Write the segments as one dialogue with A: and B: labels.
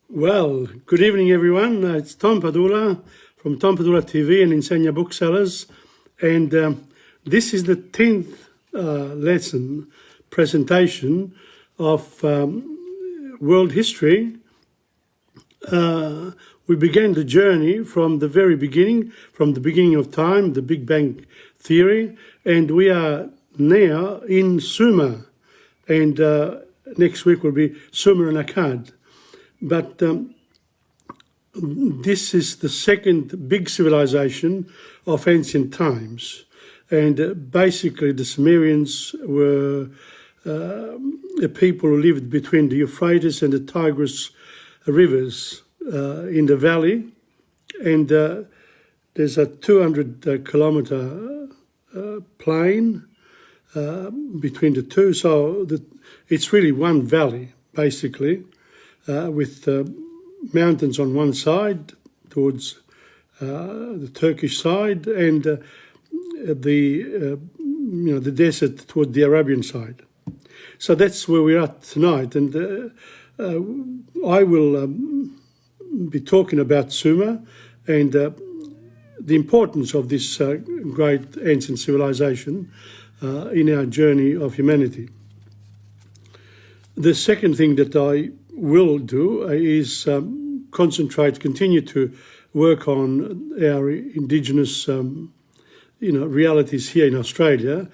A: Well, good evening, everyone. It's Tom Padula from TomPadulaTV and Insegna Booksellers. And this is the 10th lesson presentation of world history. We began the journey from the very beginning, from the beginning of time, the Big Bang Theory, and we are now in Sumer. And next week will be Sumer and Akkad. But this is the second big civilization of ancient times. And basically the Sumerians were a people who lived between the Euphrates and the Tigris rivers in the valley. And there's a 200-kilometer plain between the two. So it's really one valley, basically. With mountains on one side towards the Turkish side, and the desert toward the Arabian side. So that's where we are tonight, and I will be talking about Sumer and the importance of this great ancient civilization in our journey of humanity. The second thing that I will do is continue to work on our indigenous, realities here in Australia,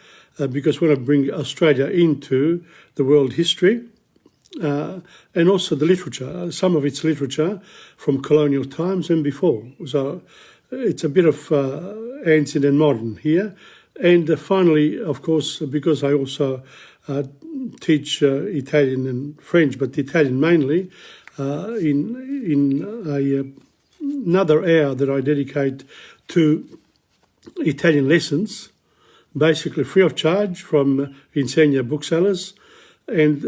A: because we want to bring Australia into the world history and also the literature, some of its literature from colonial times and before. So it's a bit of ancient and modern here. And finally, of course, because I also teach Italian and French, but Italian mainly, in another hour that I dedicate to Italian lessons, basically free of charge from Insegna Booksellers, and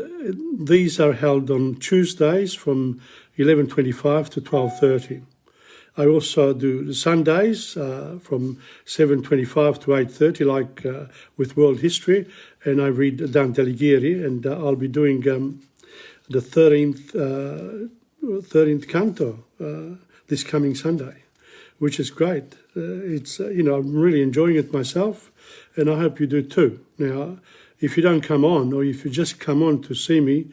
A: these are held on Tuesdays from 11:25 to 12:30. I also do the Sundays from 7:25 to 8:30, like with World History, and I read Dante Alighieri, and I'll be doing the 13th canto this coming Sunday, which is great. I'm really enjoying it myself, and I hope you do too. Now, if you don't come on, or if you just come on to see me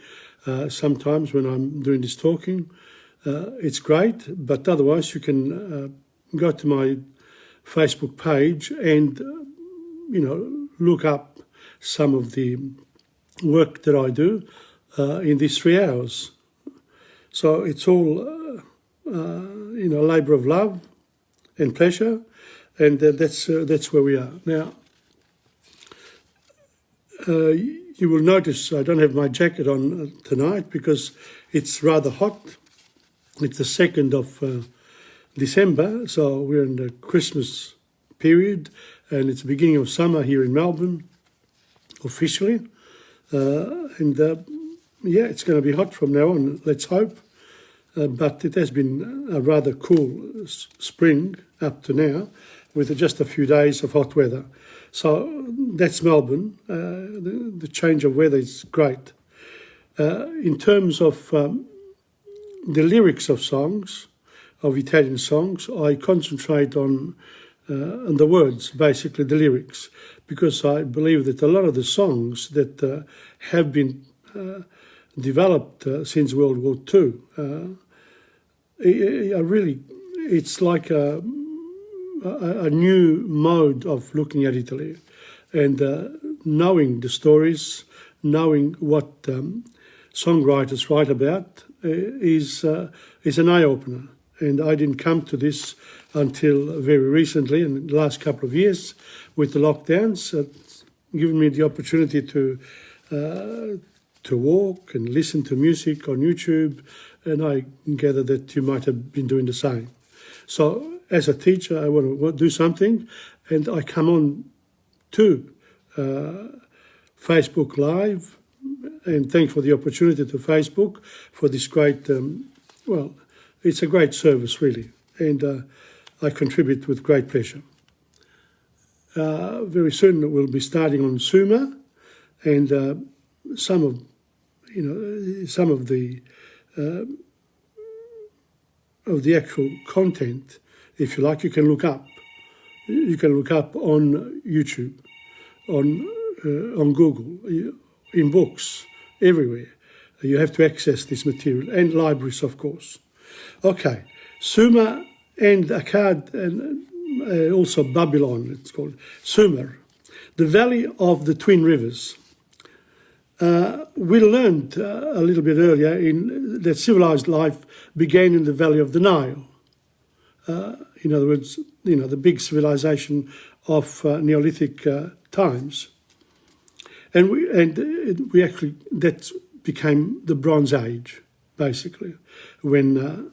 A: sometimes when I'm doing this talking, it's great, but otherwise you can go to my Facebook page and, look up some of the work that I do in these 3 hours. So it's all, labour of love and pleasure, and that's where we are. Now, you will notice I don't have my jacket on tonight because it's rather hot. It's the 2nd of December, so we're in the Christmas period, and it's the beginning of summer here in Melbourne, officially. It's going to be hot from now on, let's hope. But it has been a rather cool spring up to now, with just a few days of hot weather. So that's Melbourne. The change of weather is great. In terms of the lyrics of songs, of Italian songs, I concentrate on the words, basically the lyrics, because I believe that a lot of the songs that have been developed since World War II it's like a new mode of looking at Italy, and knowing the stories, knowing what songwriters write about is an eye-opener. And I didn't come to this until very recently, in the last couple of years, with the lockdowns. It's given me the opportunity to walk and listen to music on YouTube, and I gather that you might have been doing the same. So as a teacher, I want to do something, and I come on to Facebook Live, and thanks for the opportunity to Facebook for this great, it's a great service really, and I contribute with great pleasure. Very soon we'll be starting on Sumer, and some of the of the actual content, if you like, you can look up. You can look up on YouTube, on Google, in books, everywhere. You have to access this material, and libraries, of course. Okay, Sumer and Akkad, and also Babylon, it's called Sumer, the Valley of the Twin Rivers. We learned a little bit earlier that civilized life began in the Valley of the Nile. In other words, the big civilization of Neolithic times. And we actually, that became the Bronze Age, basically, when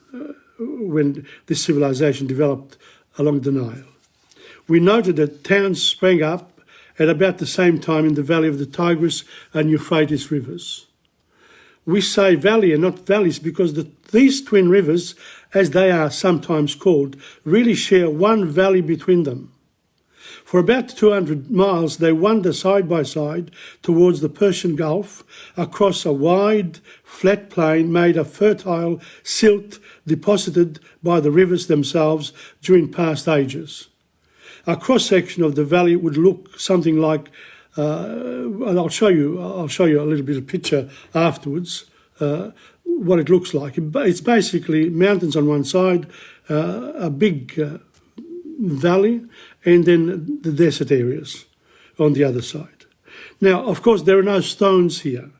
A: this civilization developed along the Nile. We noted that towns sprang up at about the same time in the valley of the Tigris and Euphrates rivers. We say valley and not valleys because these twin rivers, as they are sometimes called, really share one valley between them. For about 200 miles, they wander side by side towards the Persian Gulf across a wide, flat plain made of fertile silt deposited by the rivers themselves during past ages. A cross-section of the valley would look something like, and I'll show you a little bit of picture afterwards, what it looks like. It's basically mountains on one side, a big valley, and then the desert areas on the other side. Now, of course, there are no stones here.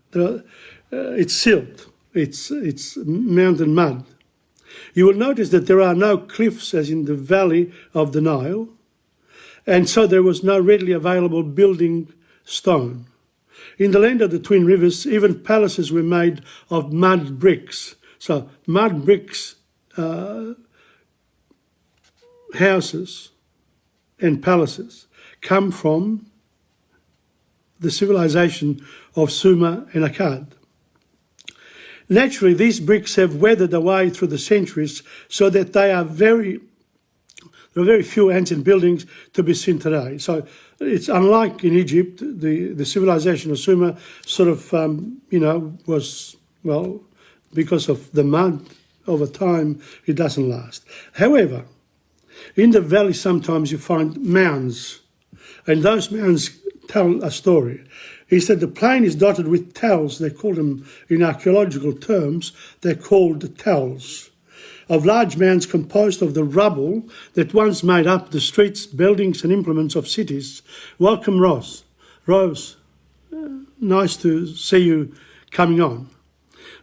A: It's silt. It's mountain mud. You will notice that there are no cliffs as in the valley of the Nile, and so there was no readily available building stone. In the land of the Twin Rivers, even palaces were made of mud bricks. So mud bricks, houses and palaces come from the civilization of Sumer and Akkad. Naturally, these bricks have weathered away through the centuries so that there are very few ancient buildings to be seen today. So it's unlike in Egypt, the civilization of Sumer sort of, was, well, because of the mud over time, it doesn't last. However, in the valley sometimes you find mounds, and those mounds tell a story. He said the plain is dotted with tells, they call them in archaeological terms, they're called tells, of large mounds composed of the rubble that once made up the streets, buildings and implements of cities. Welcome, Rose. Nice to see you coming on.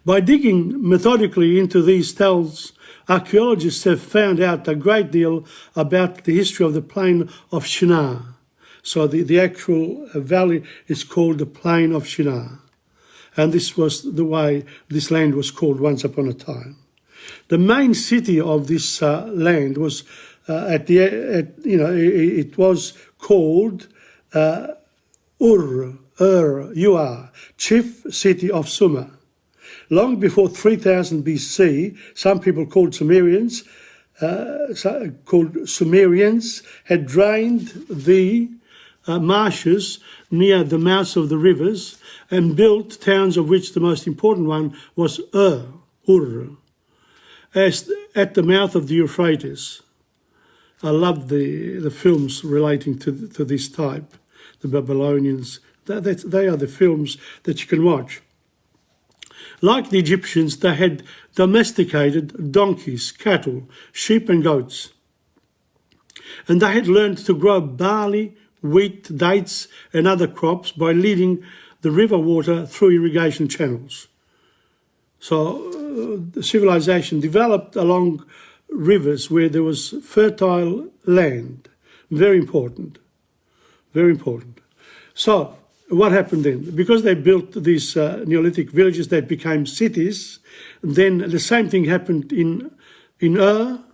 A: By digging methodically into these tells, archaeologists have found out a great deal about the history of the plain of Shinar. So the actual valley is called the plain of Shinar. And this was the way this land was called once upon a time. The main city of this land was it was called Ur, chief city of Sumer. Long before 3000 BC, some people called Sumerians had drained the marshes near the mouths of the rivers and built towns, of which the most important one was Ur, as at the mouth of the Euphrates. I love the films relating to this type, the Babylonians. They are the films that you can watch. Like the Egyptians, they had domesticated donkeys, cattle, sheep and goats. And they had learned to grow barley, wheat, dates and other crops by leading the river water through irrigation channels. So the civilization developed along rivers where there was fertile land. Very important. Very important. So what happened then? Because they built these Neolithic villages that became cities, then the same thing happened in Ur,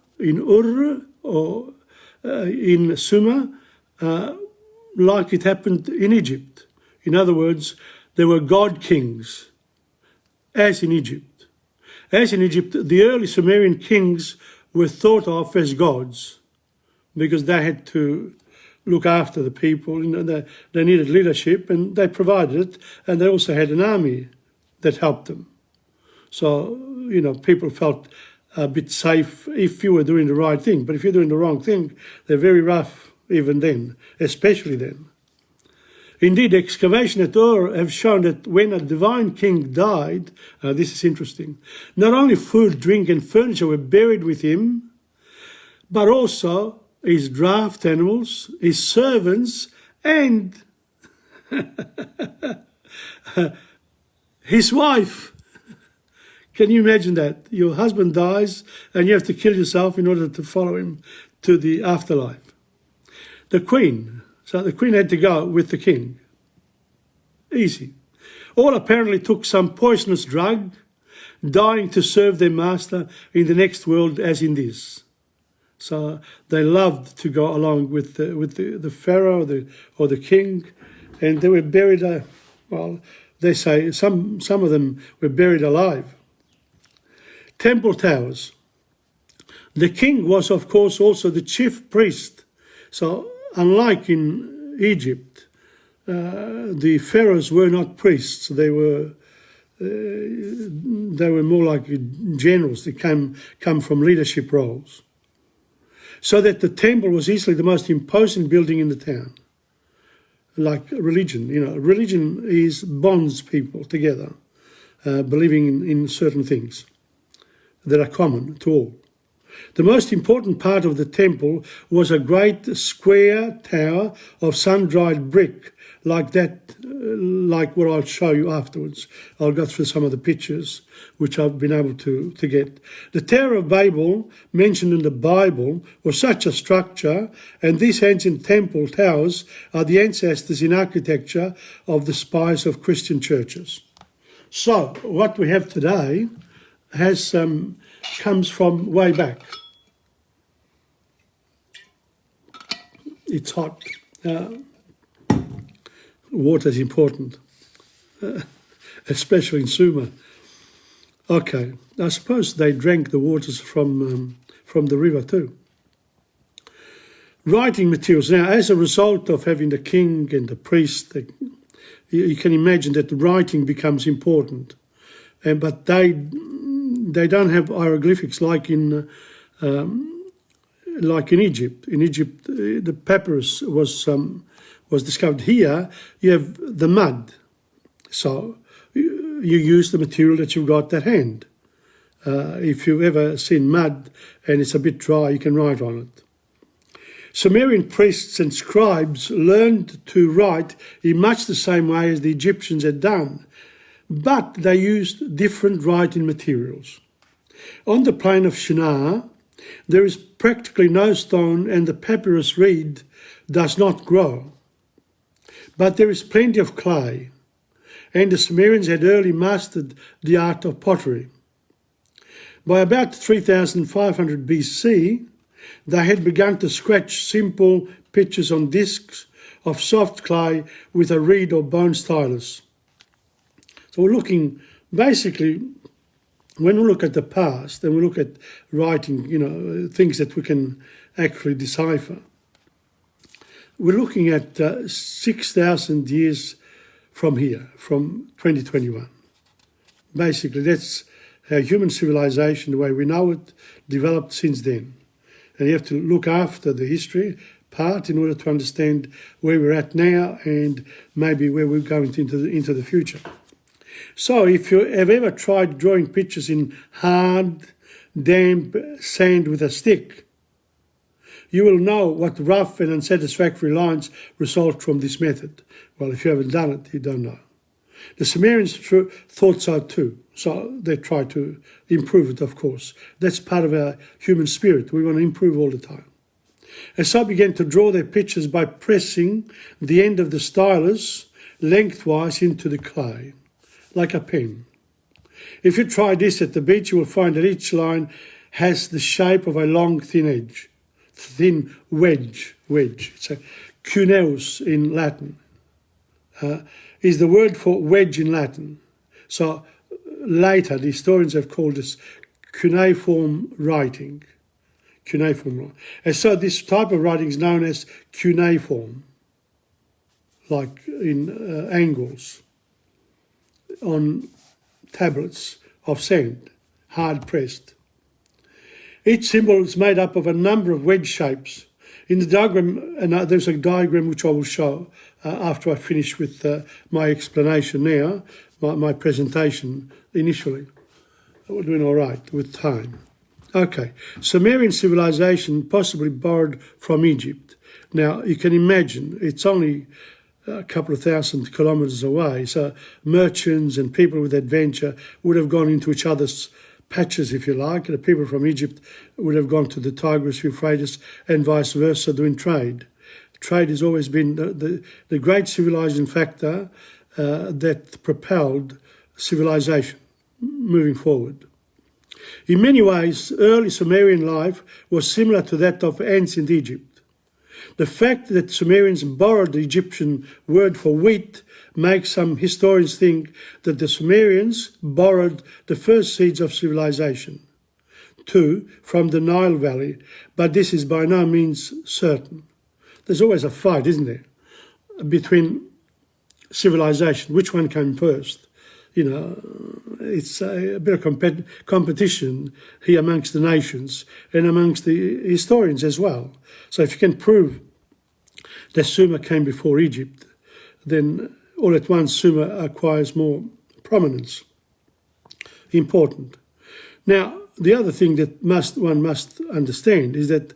A: or in Sumer, like it happened in Egypt. In other words, there were god kings, as in Egypt. As in Egypt, the early Sumerian kings were thought of as gods because they had to look after the people. They needed leadership and they provided it, and they also had an army that helped them. So, people felt a bit safe if you were doing the right thing. But if you're doing the wrong thing, they're very rough even then, especially then. Indeed, excavation at Ur have shown that when a divine king died, this is interesting, not only food, drink and furniture were buried with him, but also his draft animals, his servants, and his wife. Can you imagine that? Your husband dies and you have to kill yourself in order to follow him to the afterlife. The queen. So the queen had to go with the king. Easy. All apparently took some poisonous drug, dying to serve their master in the next world as in this. So they loved to go along with the pharaoh or the king, and they were buried, well, they say some of them were buried alive. Temple towers. The king was, of course, also the chief priest. So unlike in Egypt, the pharaohs were not priests. They were more like generals. They come from leadership roles. So that the temple was easily the most imposing building in the town. Like religion, religion bonds people together, believing in certain things that are common to all. The most important part of the temple was a great square tower of sun-dried brick, like what I'll show you afterwards. I'll go through some of the pictures which I've been able to get. The Tower of Babel, mentioned in the Bible, was such a structure, and these ancient temple towers are the ancestors in architecture of the spires of Christian churches. So, what we have today comes from way back. It's hot. Water is important, especially in Sumer. Okay, I suppose they drank the waters from the river too. Writing materials. Now, as a result of having the king and the priest, you can imagine that writing becomes important. But they don't have hieroglyphics like in Egypt. In Egypt, the papyrus was discovered. Here, you have the mud. So you use the material that you've got at hand. If you've ever seen mud and it's a bit dry, you can write on it. Sumerian priests and scribes learned to write in much the same way as the Egyptians had done, but they used different writing materials. On the plain of Shinar, there is practically no stone and the papyrus reed does not grow. But there is plenty of clay, and the Sumerians had early mastered the art of pottery. By about 3500 BC, they had begun to scratch simple pictures on discs of soft clay with a reed or bone stylus. So we're looking, basically, when we look at the past and we look at writing, things that we can actually decipher, we're looking at 6,000 years from here, from 2021. Basically, that's how human civilization, the way we know it, developed since then. And you have to look after the history part in order to understand where we're at now and maybe where we're going into the future. So if you have ever tried drawing pictures in hard, damp sand with a stick, you will know what rough and unsatisfactory lines result from this method. Well, if you haven't done it, you don't know. The Sumerians thought so too, so they tried to improve it, of course. That's part of our human spirit. We want to improve all the time. And so began to draw their pictures by pressing the end of the stylus lengthwise into the clay, like a pen. If you try this at the beach, you will find that each line has the shape of a long, thin wedge. It's a cuneus in Latin. Is the word for wedge in Latin. So later, the historians have called this cuneiform writing. And so this type of writing is known as cuneiform, like in angles on tablets of sand, hard pressed. Each symbol is made up of a number of wedge shapes. In the diagram, and there's a diagram which I will show after I finish with my explanation now, my presentation initially. We're doing all right with time. Okay, Sumerian civilization possibly borrowed from Egypt. Now, you can imagine it's only a couple of thousand kilometres away, so merchants and people with adventure would have gone into each other's patches, if you like. The people from Egypt would have gone to the Tigris, Euphrates, and vice versa, doing trade. Trade has always been the great civilizing factor that propelled civilization moving forward. In many ways, early Sumerian life was similar to that of ancient Egypt. The fact that Sumerians borrowed the Egyptian word for wheat makes some historians think that the Sumerians borrowed the first seeds of civilization, too, from the Nile Valley, but this is by no means certain. There's always a fight, isn't there, between civilization, which one came first? You know, it's a bit of competition here amongst the nations and amongst the historians as well. So if you can prove that Sumer came before Egypt, then all at once Sumer acquires more prominence. Important. Now, the other thing that one must understand is that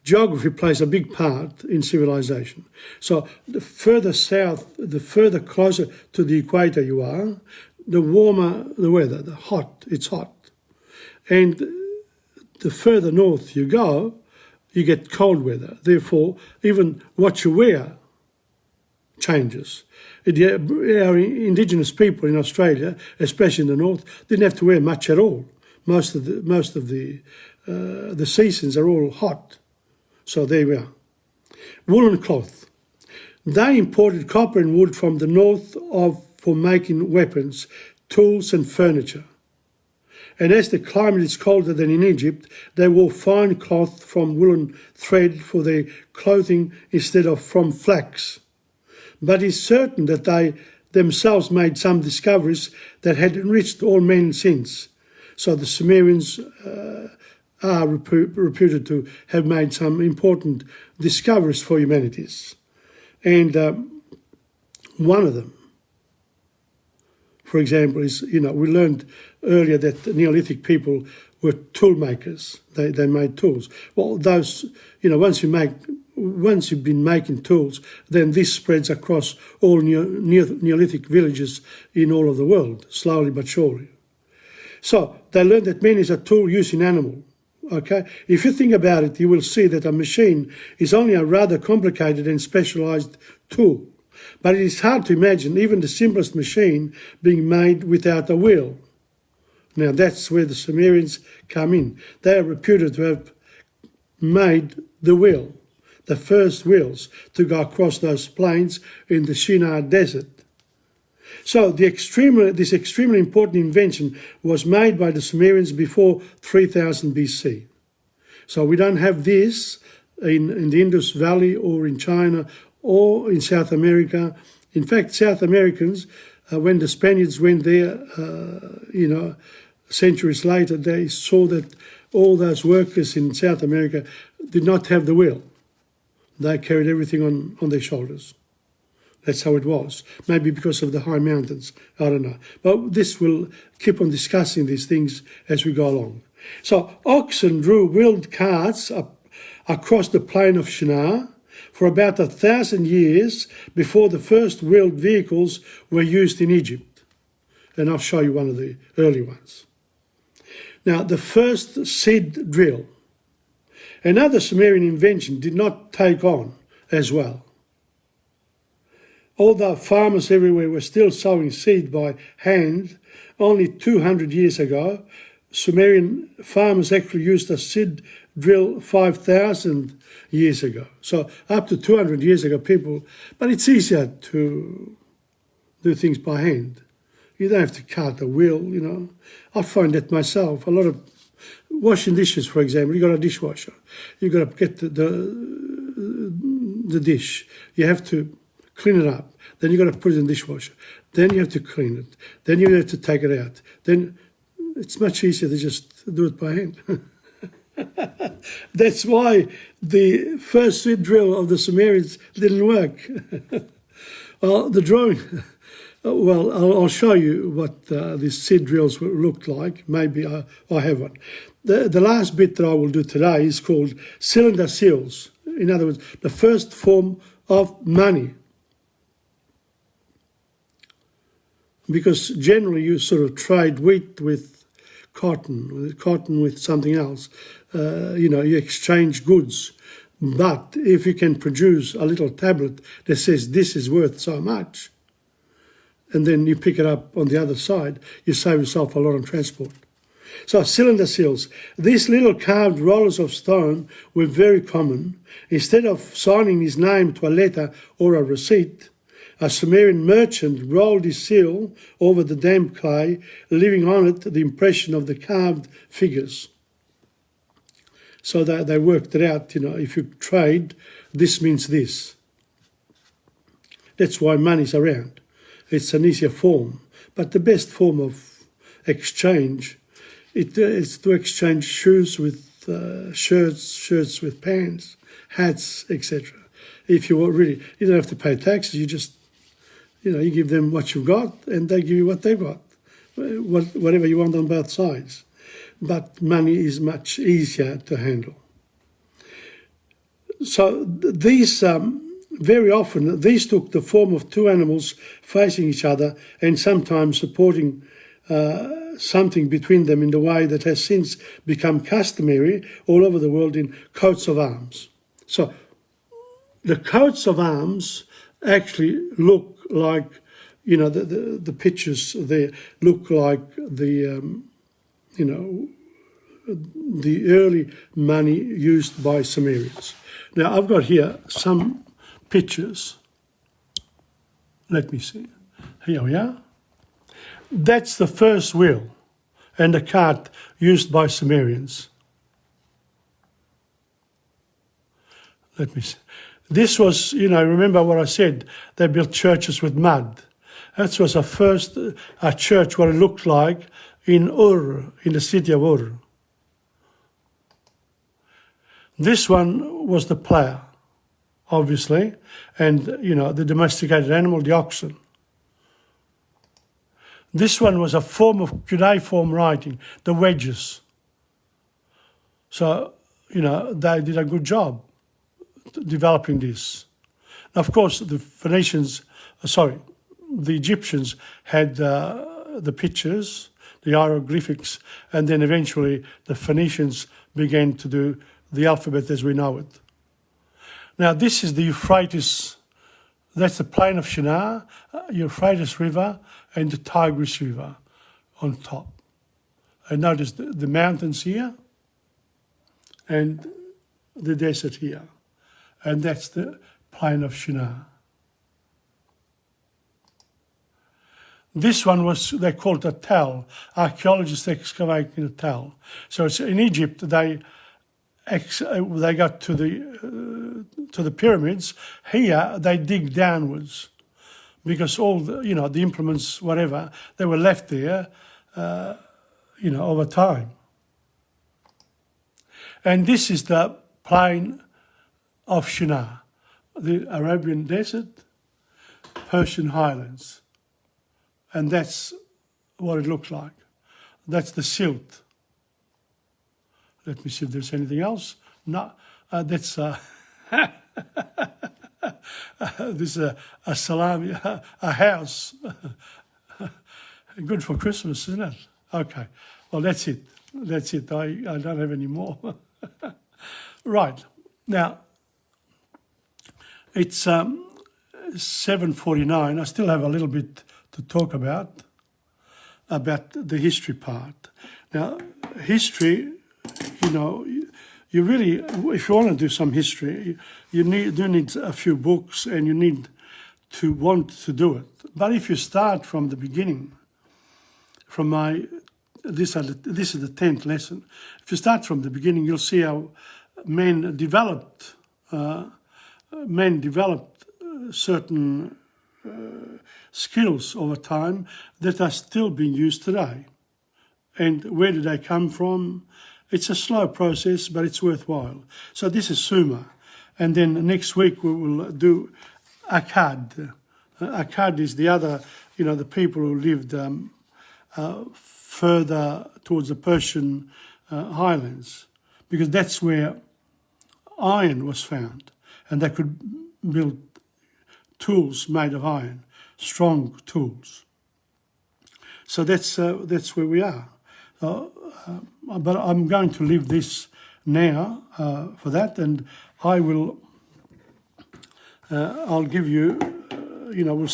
A: geography plays a big part in civilization. So the further south, the further closer to the equator you are, the warmer the weather, it's hot. And the further north you go, you get cold weather. Therefore, even what you wear changes. Our indigenous people in Australia, especially in the north, didn't have to wear much at all. Most of the seasons are all hot. So there we are. Woolen cloth. They imported copper and wood from the north for making weapons, tools and furniture. And as the climate is colder than in Egypt, they wore fine cloth from woolen thread for their clothing instead of from flax. But it's certain that they themselves made some discoveries that had enriched all men since. So the Sumerians are reputed to have made some important discoveries for humanities. And one of them, for example, is, we learned earlier that the Neolithic people were tool makers. They made tools. Well, those, once you've been making tools, then this spreads across all Neolithic villages in all of the world, slowly but surely. So they learned that man is a tool used in animal. Okay, if you think about it, you will see that a machine is only a rather complicated and specialised tool. But it is hard to imagine even the simplest machine being made without a wheel. Now that's where the Sumerians come in. They are reputed to have made the wheel, the first wheels to go across those plains in the Shinar Desert. So this extremely important invention was made by the Sumerians before 3000 BC. So we don't have this in the Indus Valley or in China or in South America. In fact, South Americans, when the Spaniards went there, centuries later, they saw that all those workers in South America did not have the wheel. They carried everything on their shoulders. That's how it was. Maybe because of the high mountains. I don't know. But this will keep on discussing these things as we go along. So oxen drew wheeled carts across the plain of Shinar for about 1,000 years before the first wheeled vehicles were used in Egypt. And I'll show you one of the early ones. Now, the first seed drill. Another Sumerian invention did not take on as well. Although farmers everywhere were still sowing seed by hand, only 200 years ago, Sumerian farmers actually used a seed drill 5,000 years ago. So up to 200 years ago, but it's easier to do things by hand. You don't have to cart a wheel, I find that myself. A lot of washing dishes, for example, you got a dishwasher. You got to get the dish. You have to clean it up. Then you got to put it in the dishwasher. Then you have to clean it. Then you have to take it out. Then it's much easier to just do it by hand. That's why the first seed drill of the Sumerians didn't work. Well, the drawing, well, I'll show you what these seed drills looked like. Maybe I have one. The last bit that I will do today is called cylinder seals. In other words, the first form of money. Because generally you sort of trade wheat with cotton with something else. You exchange goods. But if you can produce a little tablet that says this is worth so much, and then you pick it up on the other side, you save yourself a lot on transport. So cylinder seals, these little carved rollers of stone were very common. Instead of signing his name to a letter or a receipt, a Sumerian merchant rolled his seal over the damp clay, leaving on it the impression of the carved figures. So they worked it out, if you trade, this means this. That's why money's around. It's an easier form. But the best form of exchange is to exchange shoes with shirts with pants, hats, etc. If you don't have to pay taxes, you just, you give them what you've got and they give you what they've got, whatever you want on both sides. But money is much easier to handle. So these, very often, these took the form of two animals facing each other and sometimes supporting something between them in the way that has since become customary all over the world in coats of arms. So the coats of arms actually look like, the pictures there look like the early money used by Sumerians. Now, I've got here some pictures. Let me see. Here we are. That's the first wheel and the cart used by Sumerians. Let me see. This was, remember what I said, they built churches with mud. That was a church, what it looked like in Ur, in the city of Ur. This one was the plough, obviously, and, the domesticated animal, the oxen. This one was a form of cuneiform writing, the wedges. So, they did a good job developing this. Now, of course, the Egyptians had the pictures, the hieroglyphics, and then eventually the Phoenicians began to do the alphabet as we know it. Now, this is the Euphrates, that's the plain of Shinar, Euphrates River, and the Tigris River on top. And notice the mountains here and the desert here. And that's the plain of Shinar. This one they called a tell. Archaeologists excavating a tell. So it's in Egypt, they got to the pyramids. Here they dig downwards because all the implements, whatever, they were left there, over time. And this is the plain of Shinar, the Arabian Desert, Persian Highlands. And that's what it looks like. That's the silt. Let me see if there's anything else. No, that's this is a salami, a house. Good for Christmas, isn't it? Okay, well, that's it. That's it. I don't have any more. Right, now, it's 7:49. I still have a little bit to talk about the history part. Now, history, you really, if you want to do some history, you do need a few books and you need to want to do it. But if you start from the beginning, this is the 10th lesson. If you start from the beginning, you'll see how men developed certain skills over time that are still being used today. And where did they come from? It's a slow process, but it's worthwhile. So this is Sumer. And then next week we will do Akkad. Akkad is the other, the people who lived further towards the Persian highlands, because that's where iron was found, and they could build tools made of iron, strong tools. So that's where we are. But I'm going to leave this now for that, and I will. I'll give you. We'll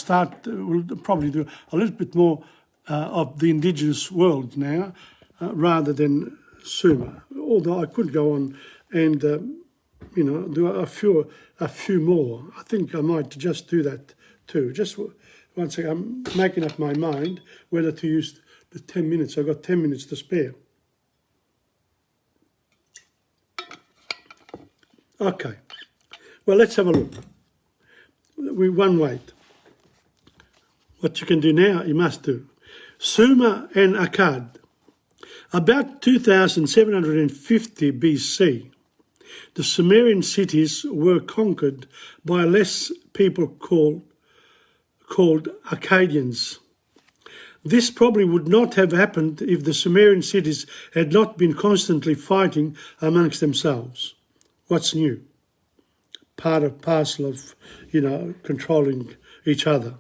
A: probably do a little bit more of the indigenous world now, rather than Sumer. Although I could go on and do a few more. I think I might just do that too. Just one second. I'm making up my mind whether to use the 10 minutes. I've got 10 minutes to spare. Okay. Well, let's have a look. One wait. What you can do now, you must do. Sumer and Akkad. About 2750 BC, the Sumerian cities were conquered by a less people called Arcadians. This probably would not have happened if the Sumerian cities had not been constantly fighting amongst themselves. What's new? Parcel of, controlling each other.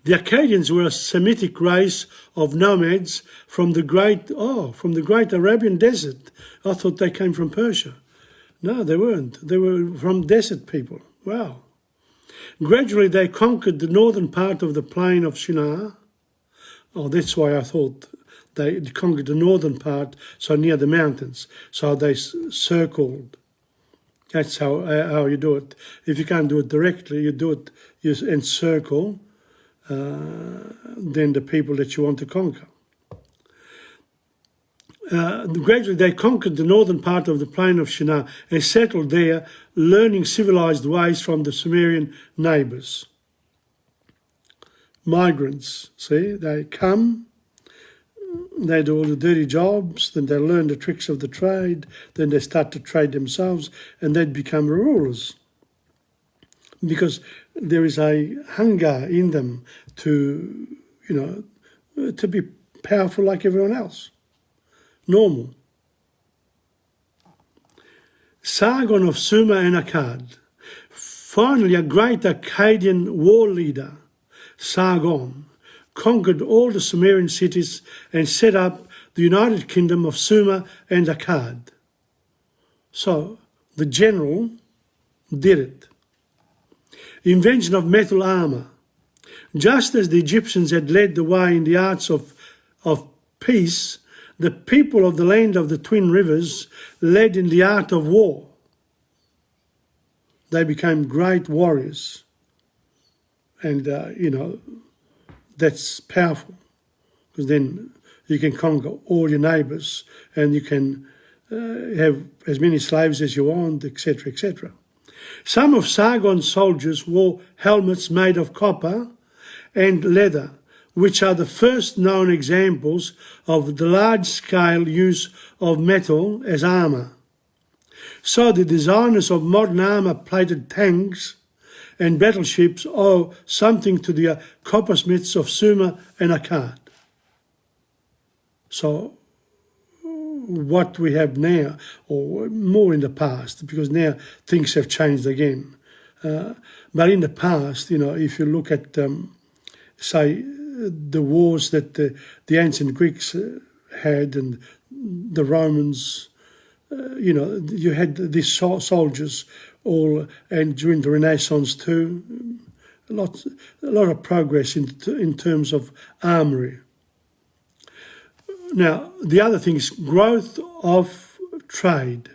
A: The Arcadians were a Semitic race of nomads from the great Arabian desert. I thought they came from Persia. No, they weren't. They were from desert people. Wow. Gradually, they conquered the northern part of the plain of Shinar. Oh, that's why I thought they conquered the northern part, so near the mountains. So they circled. That's how you do it. If you can't do it directly, you do it, you encircle then the people that you want to conquer. Gradually, they conquered the northern part of the plain of Shinar and settled there, learning civilized ways from the Sumerian neighbours. Migrants, see, they come, they do all the dirty jobs, then they learn the tricks of the trade, then they start to trade themselves, and they'd become rulers. Because there is a hunger in them to be powerful like everyone else. Normal. Sargon of Sumer and Akkad. Finally, a great Akkadian war leader, Sargon, conquered all the Sumerian cities and set up the United Kingdom of Sumer and Akkad. So, the general did it. Invention of metal armour. Just as the Egyptians had led the way in the arts of peace, the people of the land of the Twin Rivers led in the art of war. They became great warriors. And, that's powerful, because then you can conquer all your neighbours and you can have as many slaves as you want, etc., etc. Some of Sargon's soldiers wore helmets made of copper and leather, which are the first known examples of the large-scale use of metal as armour. So the designers of modern armour-plated tanks and battleships owe something to the coppersmiths of Sumer and Akkad. So what we have now, or more in the past, because now things have changed again. But in the past, if you look at, say, the wars that the ancient Greeks had and the Romans, you had these soldiers all, and during the Renaissance too, a lot of progress in terms of armoury. Now, the other thing is growth of trade.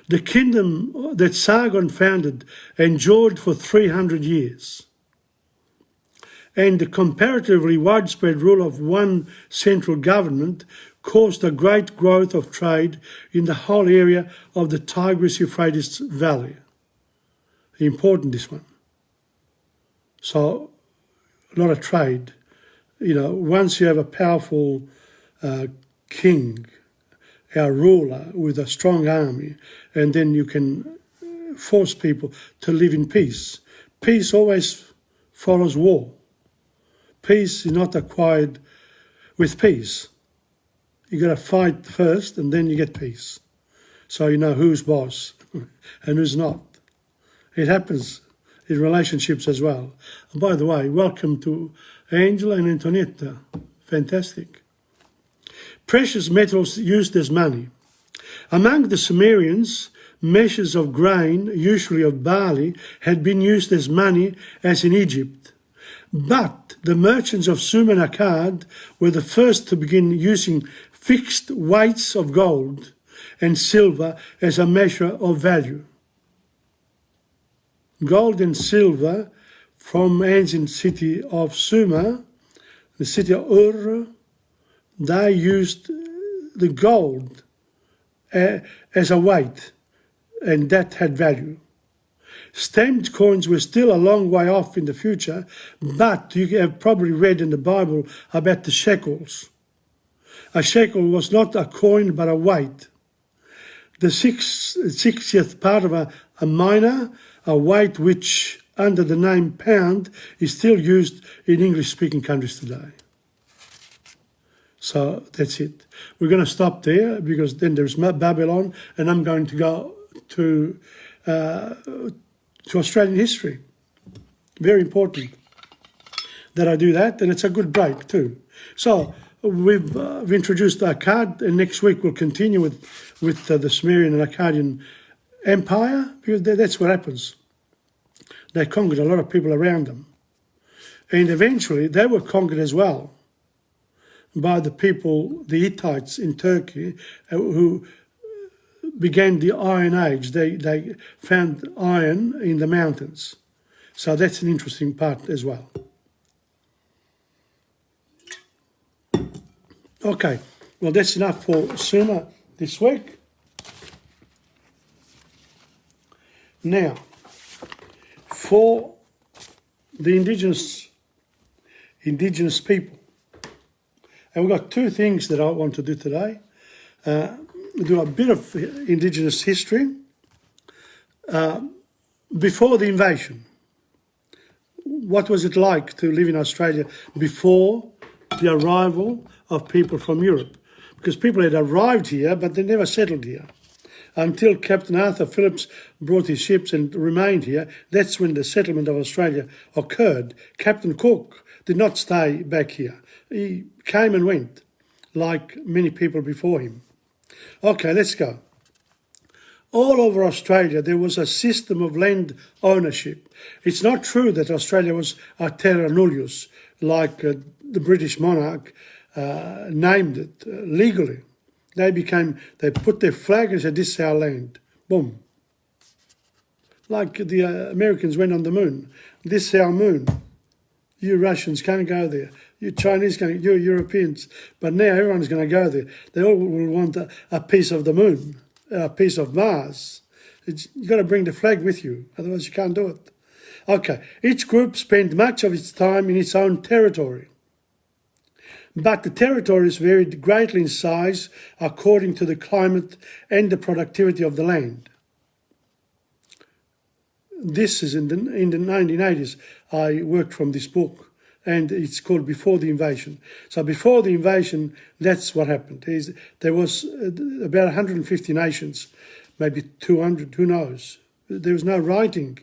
A: The kingdom that Sargon founded endured for 300 years. And the comparatively widespread rule of one central government caused a great growth of trade in the whole area of the Tigris-Euphrates Valley. Important, this one. So, a lot of trade. Once you have a powerful king our ruler with a strong army, and then you can force people to live in peace. Peace always follows war. Peace is not acquired with peace. You got to fight first and then you get peace. So you know who's boss and who's not. It happens in relationships as well. And by the way, welcome to Angela and Antonietta. Fantastic. Precious metals used as money. Among the Sumerians, measures of grain, usually of barley, had been used as money as in Egypt. But the merchants of Sumer and Akkad were the first to begin using fixed weights of gold and silver as a measure of value. Gold and silver from ancient city of Sumer, the city of Ur, they used the gold as a weight, and that had value. Stamped coins were still a long way off in the future, but you have probably read in the Bible about the shekels. A shekel was not a coin but a weight. The 60th part of a mina, a weight which under the name pound is still used in English-speaking countries today. So that's it. We're going to stop there because then there's Babylon, and I'm going to go to Australian history. Very important that I do that, and it's a good break too. So we've introduced Akkad, and next week we'll continue with the Sumerian and Arcadian Empire, because that's what happens. They conquered a lot of people around them. And eventually they were conquered as well by the people, the Hittites in Turkey, who began the Iron Age. They found iron in the mountains. So that's an interesting part as well. Okay, well that's enough for Sumer this week. Now, for the indigenous people, and we've got two things that I want to do today. Do a bit of indigenous history before the invasion. What was it like to live in Australia before the arrival of people from Europe? Because people had arrived here, but they never settled here. Until Captain Arthur Phillips brought his ships and remained here, that's when the settlement of Australia occurred. Captain Cook did not stay back here. He came and went, like many people before him. Okay, let's go. All over Australia, there was a system of land ownership. It's not true that Australia was a terra nullius, like the British monarch named it legally. They put their flag and said, this is our land. Boom. Like the Americans went on the moon. This is our moon. You Russians can't go there. You Chinese can't, you Europeans. But now everyone's going to go there. They all will want a piece of the moon, a piece of Mars. You've got to bring the flag with you, otherwise you can't do it. Okay, each group spent much of its time in its own territory. But the territories varied greatly in size according to the climate and the productivity of the land. This is in the 1980s. I worked from this book, and it's called Before the Invasion. So before the invasion, that's what happened. There was about 150 nations, maybe 200, who knows. There was no writing,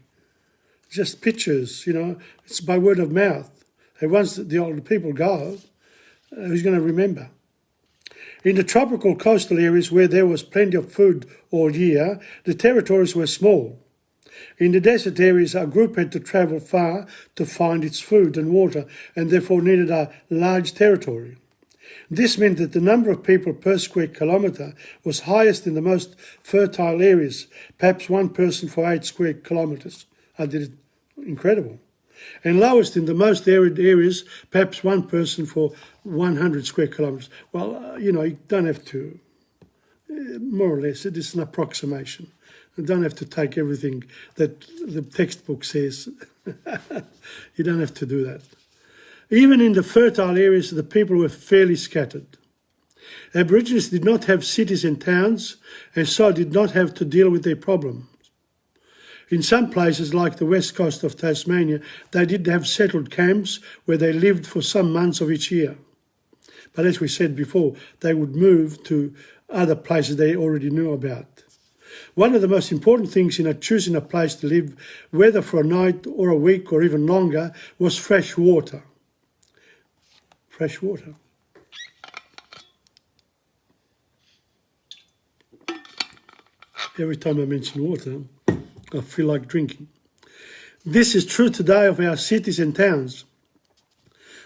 A: just pictures, It's by word of mouth. And once the older people go, who's going to remember? In the tropical coastal areas where there was plenty of food all year, the territories were small. In the desert areas, a group had to travel far to find its food and water, and therefore needed a large territory. This meant that the number of people per square kilometre was highest in the most fertile areas, perhaps one person for 8 square kilometres. I did it incredible. And lowest in the most arid areas, perhaps one person for 100 square kilometres. Well, you don't have to, more or less, it is an approximation. You don't have to take everything that the textbook says. You don't have to do that. Even in the fertile areas, the people were fairly scattered. Aborigines did not have cities and towns, and so did not have to deal with their problems. In some places, like the west coast of Tasmania, they did have settled camps where they lived for some months of each year. But as we said before, they would move to other places they already knew about. One of the most important things in choosing a place to live, whether for a night or a week or even longer, was fresh water. Fresh water. Every time I mention water, I feel like drinking. This is true today of our cities and towns.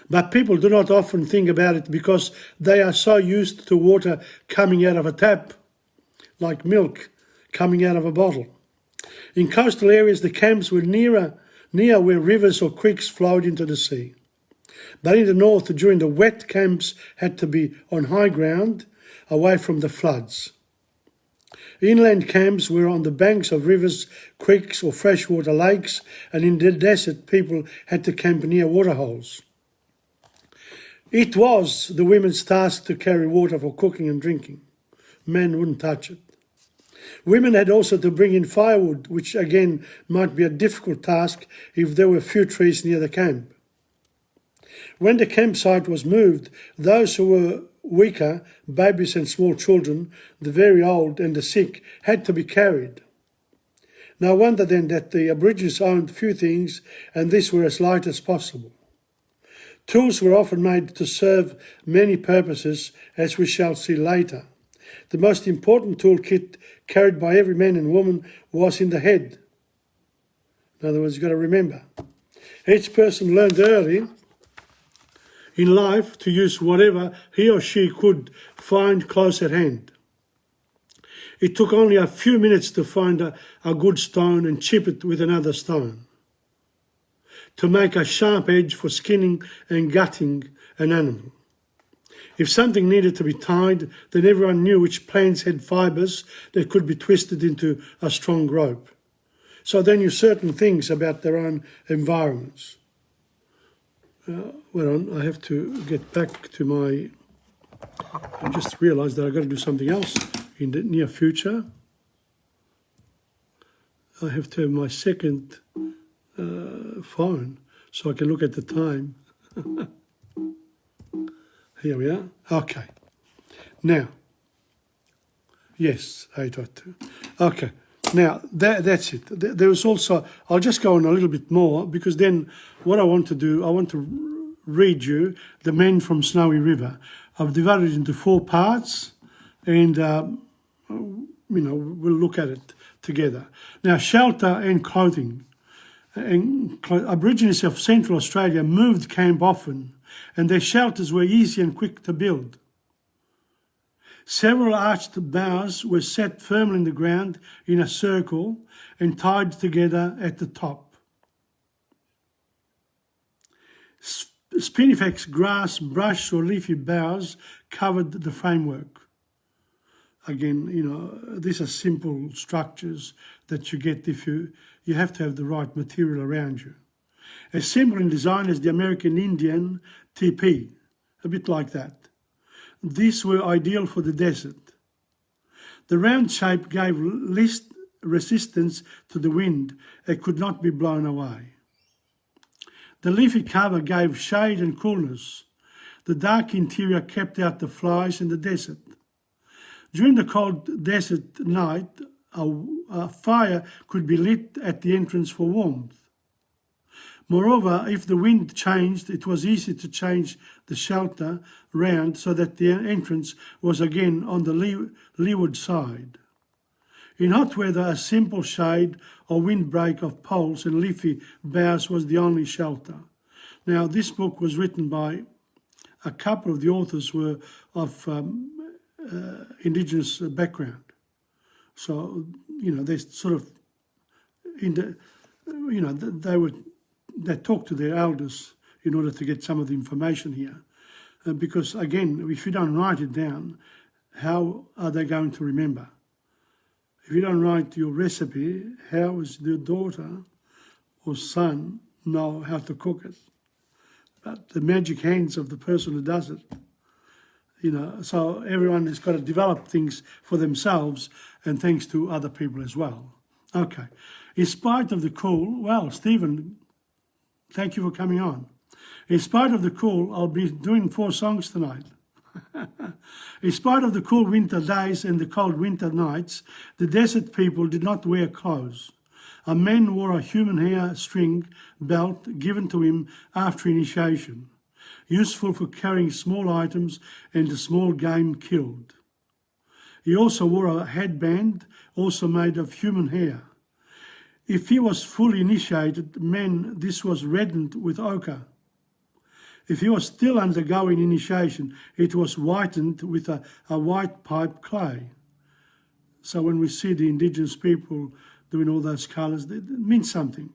A: But people do not often think about it because they are so used to water coming out of a tap, like milk coming out of a bottle. In coastal areas, the camps were near where rivers or creeks flowed into the sea. But in the north, during the wet, camps had to be on high ground, away from the floods. Inland camps were on the banks of rivers, creeks or freshwater lakes, and in the desert people had to camp near waterholes. It was the women's task to carry water for cooking and drinking. Men wouldn't touch it. Women had also to bring in firewood, which again might be a difficult task if there were few trees near the camp. When the campsite was moved, those who were weaker, babies and small children, the very old and the sick, had to be carried. No wonder then that the Aborigines owned few things, and these were as light as possible. Tools were often made to serve many purposes, as we shall see later. The most important toolkit carried by every man and woman was in the head. In other words, you've got to remember. Each person learned early in life to use whatever he or she could find close at hand. It took only a few minutes to find a good stone and chip it with another stone, to make a sharp edge for skinning and gutting an animal. If something needed to be tied, then everyone knew which plants had fibres that could be twisted into a strong rope. So they knew certain things about their own environments. I have to get back to my... I just realised that I've got to do something else in the near future. I have to have my second phone so I can look at the time. Here we are. Okay. Now, yes, 8:02. Okay. Now, that's it. There was also, I'll just go on a little bit more because then what I want to do, I want to read you The Men from Snowy River. I've divided it into 4 parts and, we'll look at it together. Now, shelter and clothing. Aborigines of Central Australia moved camp often, and their shelters were easy and quick to build. Several arched boughs were set firmly in the ground in a circle and tied together at the top. Spinifex grass, brush or leafy boughs covered the framework. Again, these are simple structures that you get if you have to have the right material around you. As simple in design as the American Indian teepee, a bit like that. These were ideal for the desert. The round shape gave least resistance to the wind and could not be blown away. The leafy cover gave shade and coolness. The dark interior kept out the flies in the desert. During the cold desert night, a fire could be lit at the entrance for warmth. Moreover, if the wind changed, it was easy to change the shelter round so that the entrance was again on the leeward side. In hot weather, a simple shade or windbreak of poles and leafy boughs was the only shelter. Now, this book was written by a couple of the authors were of Indigenous background. So, they sort of, they talked to their elders in order to get some of the information here. Because, again, if you don't write it down, how are they going to remember? If you don't write your recipe, how is your daughter or son know how to cook it? But the magic hands of the person who does it, You know, so everyone has got to develop things for themselves and thanks to other people as well. Okay. In spite of the cool, well, Stephen, thank you for coming on. In spite of the cool, I'll be doing 4 songs tonight. In spite of the cool winter days and the cold winter nights, the desert people did not wear clothes. A man wore a human hair string belt given to him after initiation, useful for carrying small items and the small game killed. He also wore a headband, also made of human hair. If he was fully initiated, this was reddened with ochre. If he was still undergoing initiation, it was whitened with a white pipe clay. So when we see the indigenous people doing all those colours, it means something.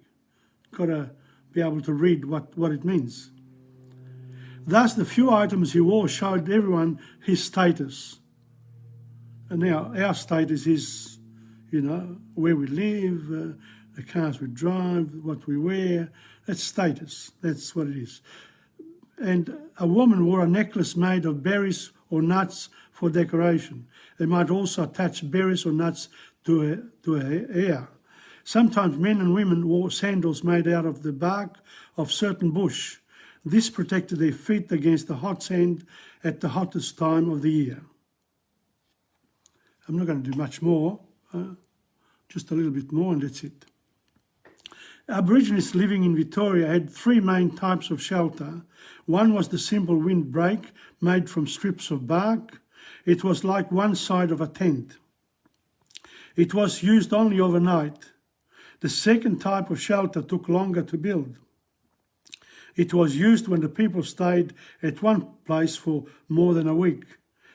A: Got to be able to read what it means. Thus, the few items he wore showed everyone his status. And now our status is, you know, where we live, the cars we drive, what we wear. That's status. That's what it is. And a woman wore a necklace made of berries or nuts for decoration. They might also attach berries or nuts to her hair. Sometimes men and women wore sandals made out of the bark of certain bush. This protected their feet against the hot sand at the hottest time of the year. I'm not going to do much more, just a little bit more and that's it. Aborigines living in Victoria had 3 main types of shelter. One was the simple windbreak made from strips of bark. It was like one side of a tent. It was used only overnight. The second type of shelter took longer to build. It was used when the people stayed at one place for more than a week.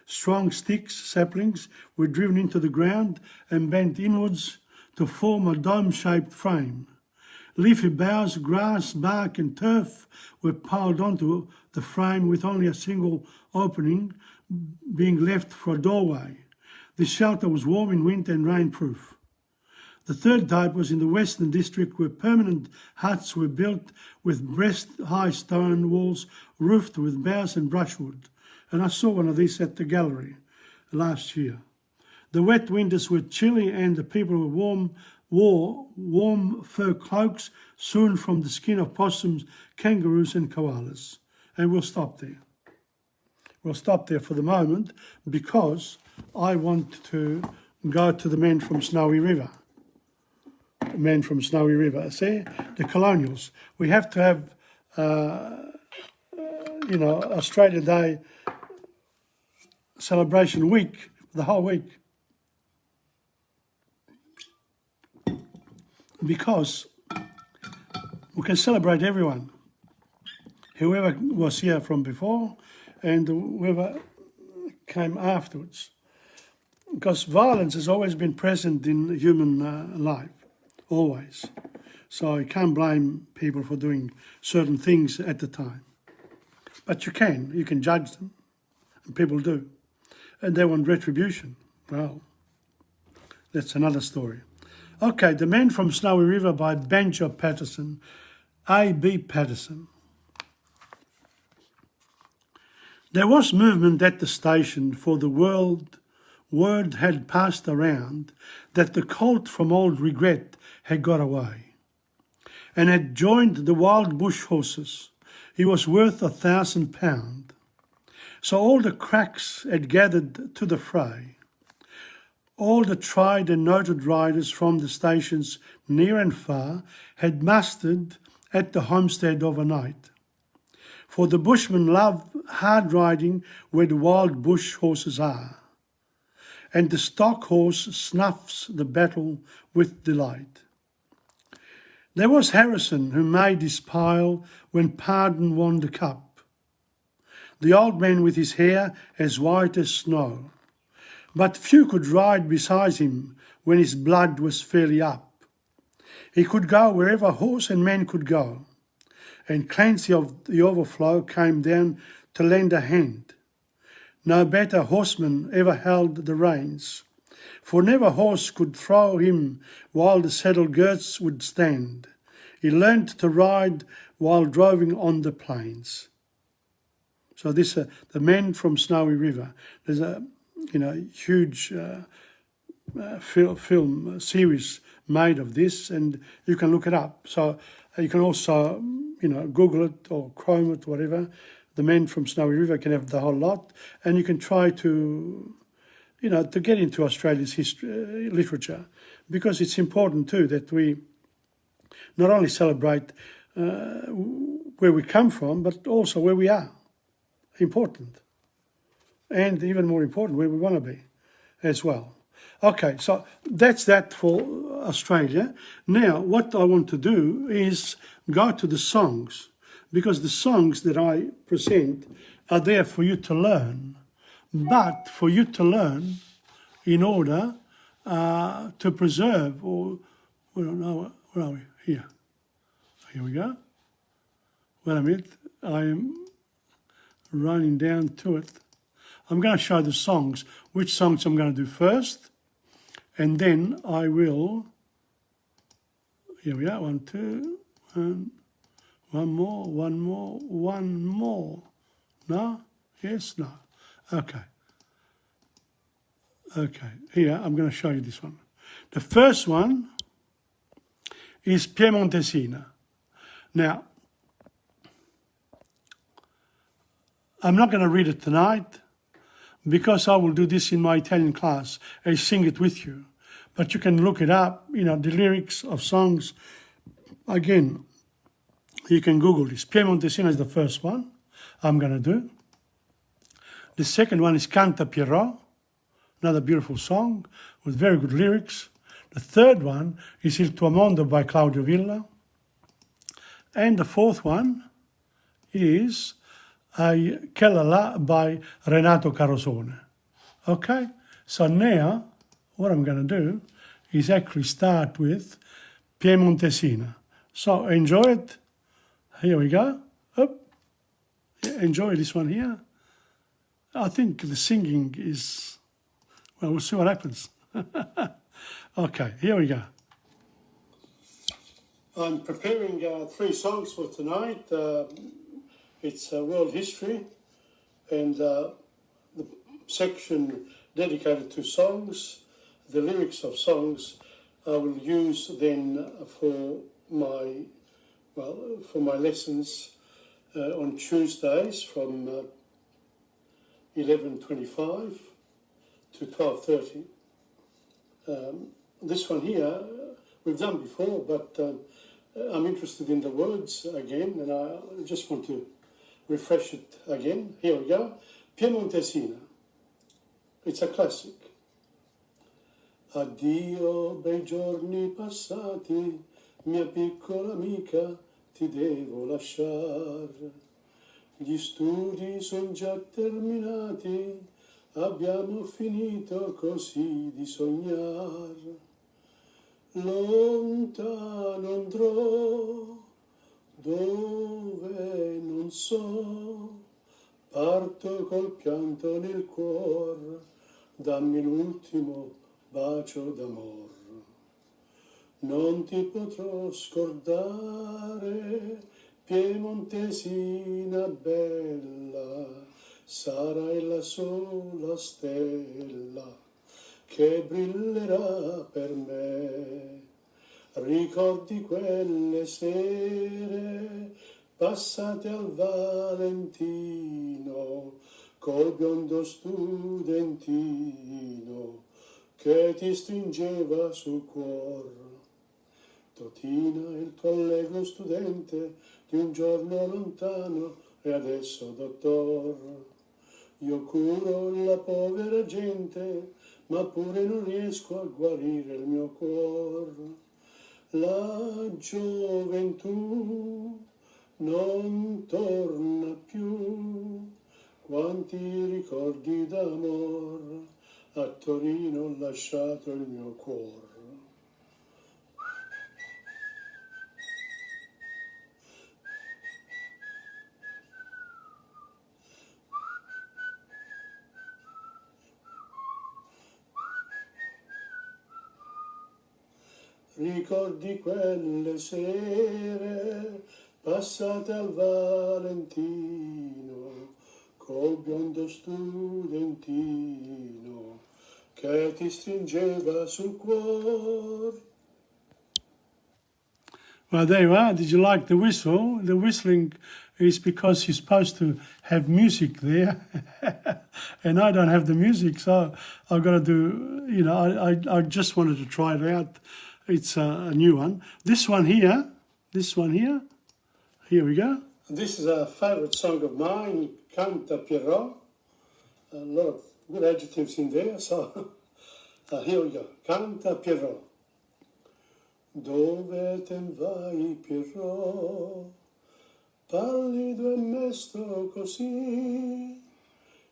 A: Strong sticks, saplings, were driven into the ground and bent inwards to form a dome-shaped frame. Leafy boughs, grass, bark and turf were piled onto the frame with only a single opening being left for a doorway. This shelter was warm in winter and rainproof. The third type was in the Western District, where permanent huts were built with breast-high stone walls roofed with boughs and brushwood. And I saw one of these at the gallery last year. The wet winters were chilly and the people wore warm fur cloaks sewn from the skin of possums, kangaroos and koalas. And we'll stop there. We'll stop there for the moment because I want to go to the men from Snowy River. The men from Snowy River. See, the colonials. We have to have, Australia Day celebration week, the whole week. Because we can celebrate everyone, whoever was here from before and whoever came afterwards. Because violence has always been present in human life, always. So you can't blame people for doing certain things at the time. But you can judge them, and people do. And they want retribution. Well, that's another story. Okay, The Men from Snowy River by Banjo Patterson, A.B. Patterson. There was movement at the station, for the word had passed around that the colt from old Regret had got away and had joined the wild bush horses. He was worth £1,000. So all the cracks had gathered to the fray. All the tried and noted riders from the stations near and far had mustered at the homestead overnight. For the bushmen love hard riding where the wild bush horses are, and the stock horse snuffs the battle with delight. There was Harrison who made his pile when Pardon won the cup, the old man with his hair as white as snow. But few could ride beside him when his blood was fairly up. He could go wherever horse and man could go, and Clancy of the Overflow came down to lend a hand. No better horseman ever held the reins, for never horse could throw him while the saddle girths would stand. He learnt to ride while droving on the plains. So this, the Men from Snowy River. There's a, huge film series made of this, and you can look it up. So you can also, Google it or Chrome it, whatever. The Men from Snowy River can have the whole lot, and you can try to, to get into Australia's history, literature, because it's important too that we not only celebrate where we come from, but also where we are. Important. And even more important, where we want to be as well. Okay, so that's that for Australia. Now, what I want to do is go to the songs, because the songs that I present are there for you to learn, but for you to learn in order to preserve, or, we don't know, where are we? Here. Here we go. Wait a minute, I am running down to it. I'm going to show the songs, which songs I'm going to do first, and then I will, here we are, 1, 2, and one more. No? Yes? No. Okay. Okay, here I'm going to show you this one. The first one is Piemontesina. Now, I'm not going to read it tonight, because I will do this in my Italian class. I sing it with you. But you can look it up, the lyrics of songs. Again, you can Google this. Piemontesina is the first one I'm going to do. The second one is Canta Pierrot, another beautiful song with very good lyrics. The third one is Il tuo mondo by Claudio Villa. And the fourth one is Quella là by Renato Carosone. Okay, so now what I'm going to do is actually start with Piemontesina. So enjoy it. Here we go. Up. Enjoy this one here. I think the singing is, well, we'll see what happens. Okay, here we go. I'm preparing 3 songs for tonight. It's world history, and the section dedicated to songs, the lyrics of songs, I will use then for my lessons on Tuesdays from 11:25 to 12:30. This one here we've done before, but I'm interested in the words again, and I just want to refresh it again. Here we go. Piemontesina. It's a classic. Addio bei giorni passati, mia piccola amica, ti devo lasciar. Gli studi sono già terminati, abbiamo finito così di sognar. Lontano andrò, dove non so, parto col pianto nel cuor, dammi l'ultimo bacio d'amor. Non ti potrò scordare, Piemontesina bella, sarai la sola stella che brillerà per me. Ricordi quelle sere passate al Valentino col biondo studentino che ti stringeva sul cuor. Totina, il tuo allegro studente di un giorno lontano e adesso dottor. Io curo la povera gente, ma pure non riesco a guarire il mio cuor. La gioventù non torna più, quanti ricordi d'amor a Torino ho lasciato il mio cuore. Ricordi quelle sere passate al Valentino col biondo studentino che ti stringeva sul cuore. Well, there you are. Did you like the whistle? The whistling is because you're supposed to have music there. And I don't have the music, so I've got to do, you know, I just wanted to try it out. It's a new one. This one here, here we go. This is a favourite song of mine, Canta Pierrot. A lot of good adjectives in there, so here we go. Canta Pierrot. Dove te vai, Pierrot, pallido e mesto così,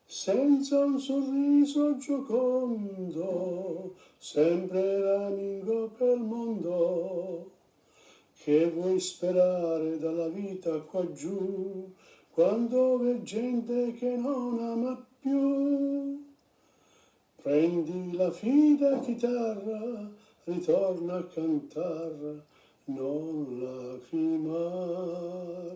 A: senza un sorriso giocondo, sempre ramingo per il mondo. Che vuoi sperare dalla vita qua giù, quando v'è gente che non ama più? Prendi la fida chitarra, ritorna a cantar, non lacrimar.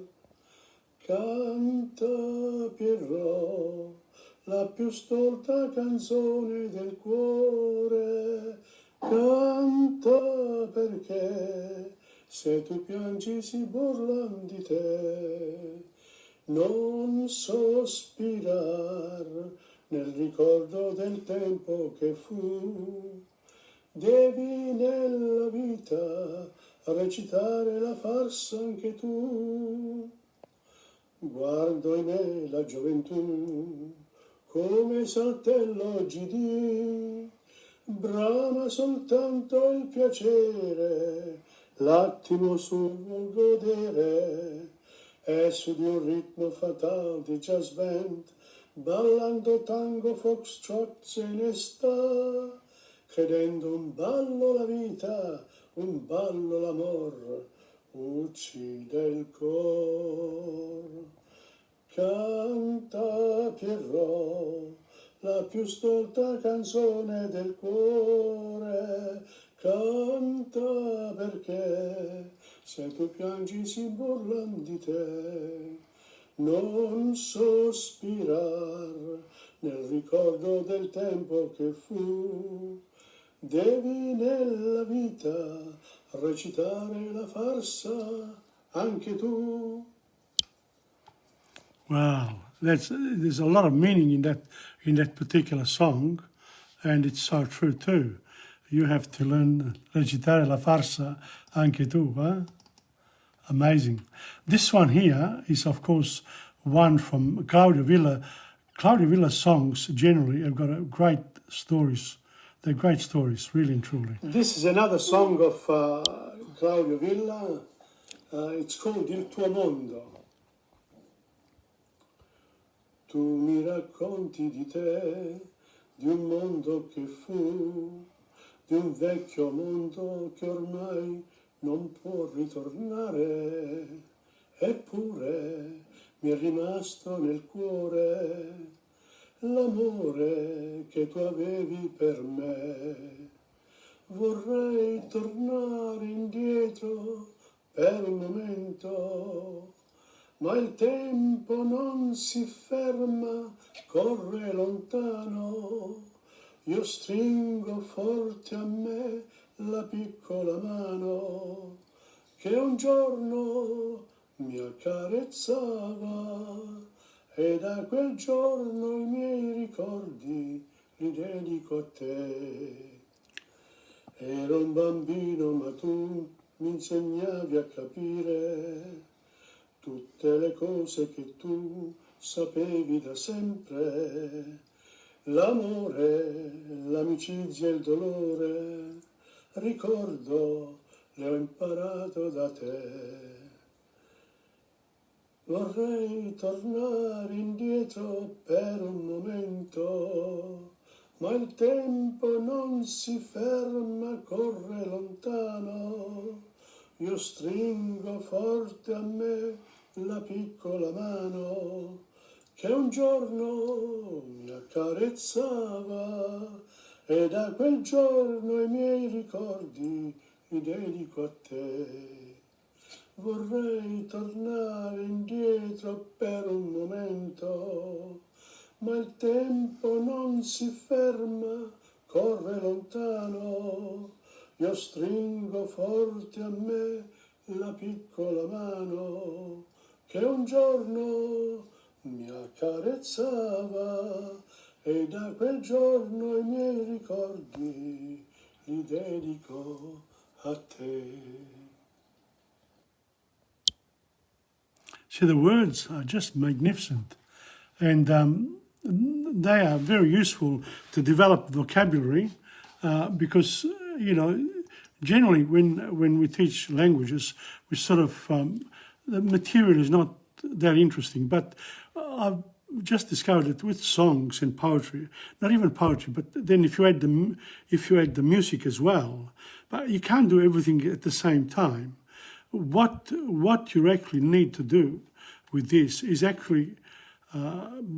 A: Canta Pierrot, la più stolta canzone del cuore. Canta perché se tu piangi si burlan di te. Non sospirar nel ricordo del tempo che fu. Devi nella vita recitare la farsa anche tu. Guardo in me la gioventù come saltello GD, brama soltanto il piacere, l'attimo sul vuol godere, e su di un ritmo fatale di jazz band, ballando tango foxtrot se ne sta. Credendo un ballo la vita, un ballo l'amor, uccide il cor. Canta Pierrot, la più stolta canzone del cuore. Canta perché se tu piangi si burlan di te. Non sospirar nel ricordo del tempo che fu. Devi nella vita recitare la farsa anche tu. Wow, there's a lot of meaning in that particular song, and it's so true too. You have to learn recitare la farsa anche tu, huh? Amazing. This one here is, of course, one from Claudio Villa. Claudio Villa's songs generally have got great stories. They're great stories, really and truly. This is another song of Claudio Villa. It's called Il tuo mondo. Tu mi racconti di te, di un mondo che fu, di un vecchio mondo che ormai non può ritornare, eppure mi è rimasto nel cuore l'amore che tu avevi per me. Vorrei tornare indietro per un momento, ma il tempo non si ferma, corre lontano. Io stringo forte a me la piccola mano che un giorno mi accarezzava, e da quel giorno i miei ricordi li dedico a te. Ero un bambino ma tu mi insegnavi a capire tutte le cose che tu sapevi da sempre. L'amore, l'amicizia e il dolore, ricordo, le ho imparato da te. Vorrei tornare indietro per un momento, ma il tempo non si ferma, corre lontano. Io stringo forte a me la piccola mano che un giorno mi accarezzava, e da quel giorno i miei ricordi li dedico a te. Vorrei tornare indietro per un momento, ma il tempo non si ferma, corre lontano. Io stringo forte a me la piccola mano che un giorno mi accarezzava e da quel giorno i miei ricordi li dedico a te. See, the words are just magnificent, and they are very useful to develop vocabulary because, you know, generally when we teach languages, we sort of, the material is not that interesting, but I've just discovered that with songs and poetry, not even poetry, but then if you add the music as well, but you can't do everything at the same time. What you actually need to do with this is actually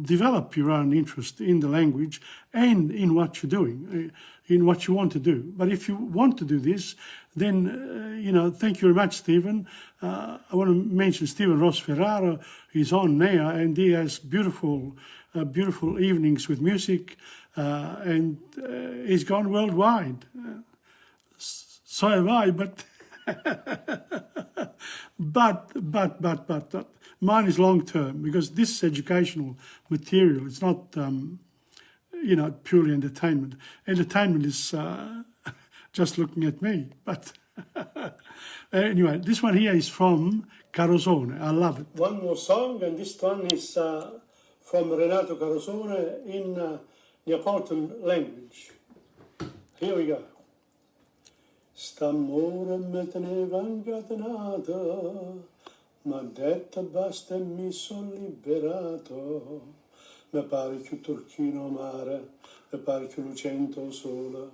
A: develop your own interest in the language and in what you're doing, in what you want to do. But if you want to do this, then, you know, thank you very much, Stephen. I want to mention Stephen Ross Ferrara. He's on now, and he has beautiful evenings with music, and he's gone worldwide. So have I, but but mine is long term, because this is educational material. It's not, you know, purely entertainment. Entertainment is just looking at me. But anyway, this one here is from Carosone. I love it. One more song, and this one is from Renato Carosone in Neapolitan language. Here we go. St'amore me teneva incatenato, m'ha detto basta e mi son liberato. Mi pare più turchino mare, mi pare più lucento sole,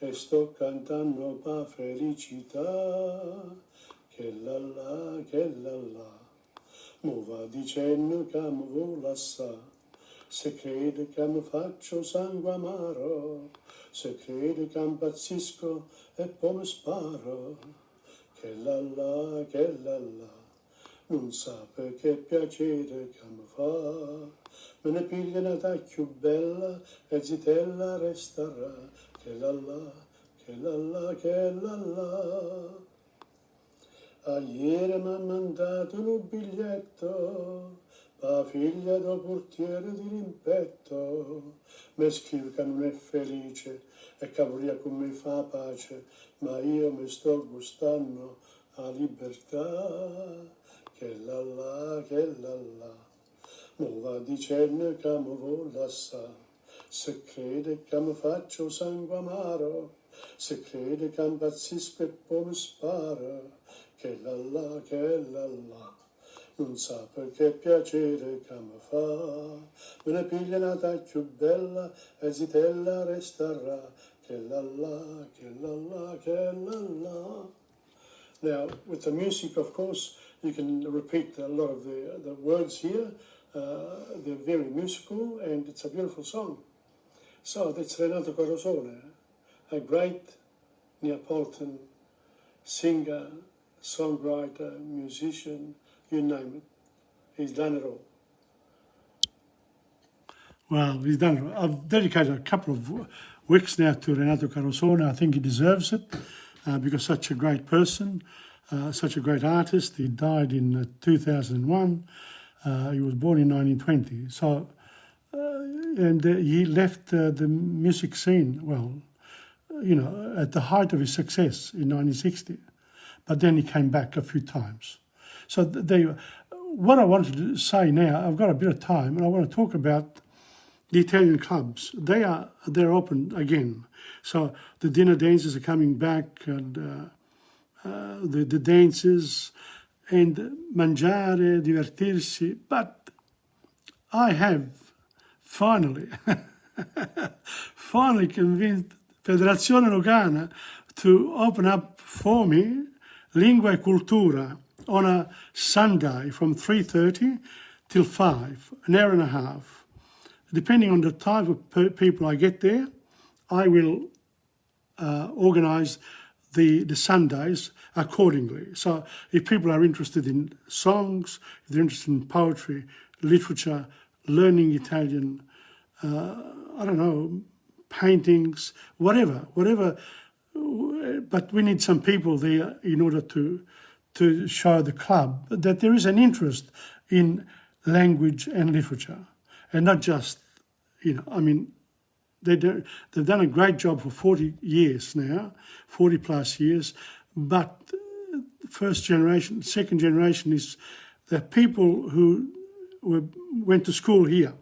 A: e sto cantando pa felicità. Che la la, che la la, mo va dicendo che mi vuole assà, se crede che mi faccio sangue amaro, se crede che impazzisco e poi mi sparo. Che la la, che la la, non sa perché piacere che mi fa, me ne piglia una tacchio bella e zitella resterà. Che la la, che la la, che la la. A ieri mi ha mandato un biglietto la figlia del portiere di rimpetto. Mi scrive che non è felice e che vorrei con me fa pace, ma io mi sto gustando la libertà. Che la la, che la la, mo va dicendo che mi vuole assà, se crede che mi faccio sangue amaro, se crede che impazzisco e poi mi spara. Che la la, che la la, non sa perché piacere che mi fa, me ne piglia una tacchio bella e zitella resterà. Che la la, che la la, che la la. Now, with the music, of course, you can repeat a lot of the words here. They're very musical, and it's a beautiful song. So that's Renato Carosone, a great Neapolitan singer, songwriter, musician, you name it. He's done it all. Well, he's done it all. I've dedicated a couple of weeks now to Renato Carosone. I think he deserves it because such a great person, such a great artist. He died in 2001. He was born in 1920. So, and he left the music scene, well, you know, at the height of his success in 1960. But then he came back a few times. So what I wanted to say now, I've got a bit of time, and I want to talk about the Italian clubs. They're open again. So the dinner dances are coming back, and the dances, and mangiare, divertirsi. But I have finally convinced Federazione Locana to open up for me Lingua e Cultura on a Sunday from 3:30 till 5, an hour and a half. Depending on the type of people I get there, I will organise the Sundays accordingly. So if people are interested in songs, if they're interested in poetry, literature, learning Italian, I don't know, paintings, whatever. But we need some people there in order to show the club that there is an interest in language and literature, and not just, I mean, they've done a great job for 40 years now, 40 plus years, but first generation, second generation is the people who went to school here.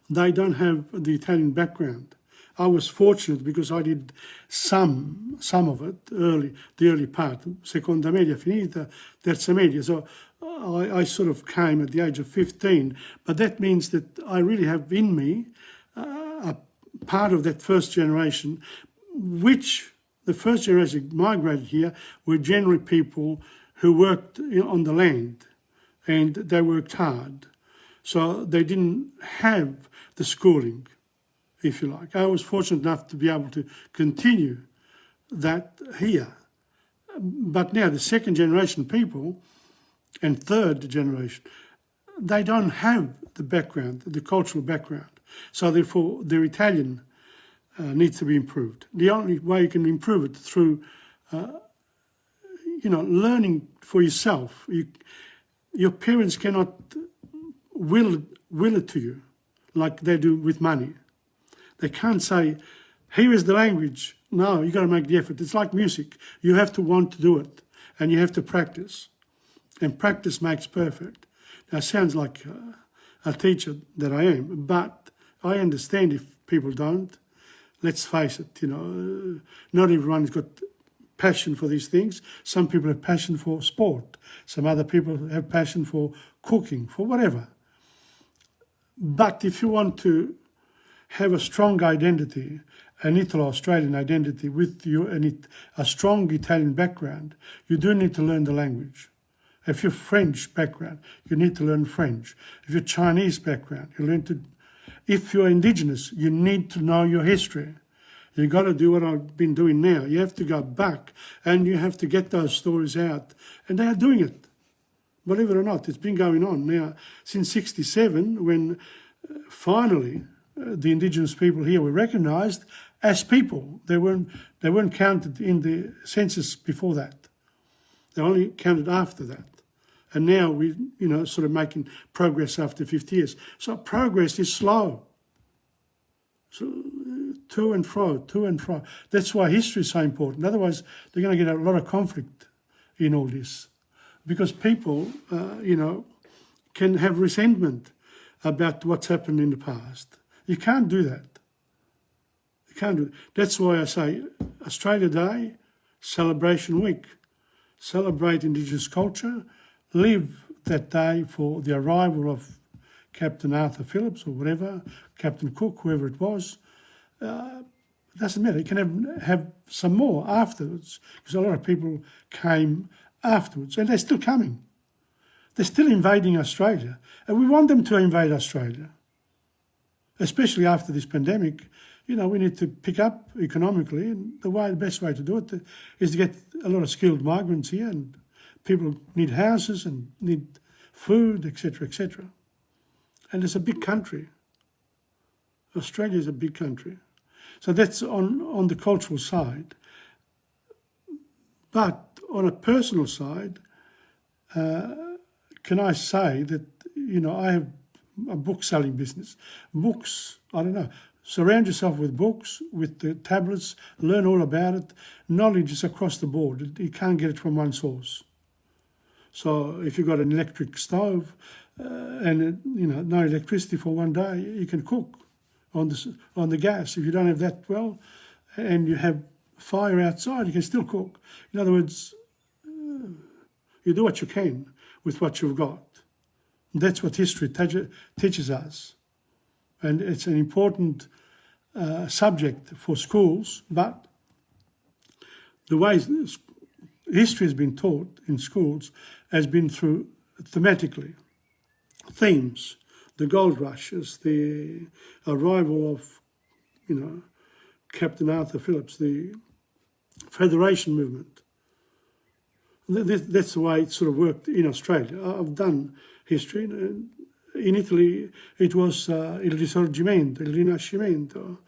A: They don't have the Italian background. I was fortunate because I did some of it the early part, seconda media finita, terza media. So I sort of came at the age of 15, but that means that I really have in me a part of that first generation, which the first generation migrated here were generally people who worked on the land, and they worked hard. So they didn't have the schooling, if you like. I was fortunate enough to be able to continue that here. But now the second generation people and third generation, they don't have the background, the cultural background. So therefore their Italian needs to be improved. The only way you can improve it through, learning for yourself. Your parents cannot will it to you like they do with money. They can't say, here is the language. No, you've got to make the effort. It's like music. You have to want to do it, and you have to practice. And practice makes perfect. Now, it sounds like a teacher that I am, but I understand if people don't. Let's face it, not everyone's got passion for these things. Some people have passion for sport. Some other people have passion for cooking, for whatever. But if you want to have a strong identity, an Italo-Australian identity with you and a strong Italian background, you do need to learn the language. If you're French background, you need to learn French. If you're Chinese background, you learn to. If you're Indigenous, you need to know your history. You've got to do what I've been doing now. You have to go back and you have to get those stories out. And they are doing it. Believe it or not, it's been going on now since '67 when finally the Indigenous people here were recognised as people. They weren't counted in the census before that. They only counted after that. And now we, sort of making progress after 50 years. So progress is slow. So to and fro. That's why history is so important. Otherwise, they're going to get a lot of conflict in all this. Because people, can have resentment about what's happened in the past. You can't do that. You can't do it. That's why I say Australia Day, Celebration Week. Celebrate Indigenous culture. Live that day for the arrival of Captain Arthur Phillips or whatever, Captain Cook, whoever it was. It doesn't matter. You can have some more afterwards because a lot of people came afterwards and they're still coming. They're still invading Australia and we want them to invade Australia, especially after this pandemic. We need to pick up economically, and the best way to do it is to get a lot of skilled migrants here, and people need houses and need food, etc., etc. And it's a big country. Australia is a big country. So that's on the cultural side. But on a personal side, can I say that, I have a book selling business. Books, I don't know. Surround yourself with books, with the tablets, learn all about it. Knowledge is across the board. You can't get it from one source. So if you've got an electric stove and no electricity for one day, you can cook on the gas. If you don't have that, and you have fire outside, you can still cook. In other words, you do what you can with what you've got. That's what history teaches us. And it's an important subject for schools, but the way history has been taught in schools has been through thematically. Themes, the gold rushes, the arrival of, Captain Arthur Phillips, the Federation movement. That's the way it sort of worked in Australia. I've done history, and in Italy, it was il Risorgimento, il Rinascimento.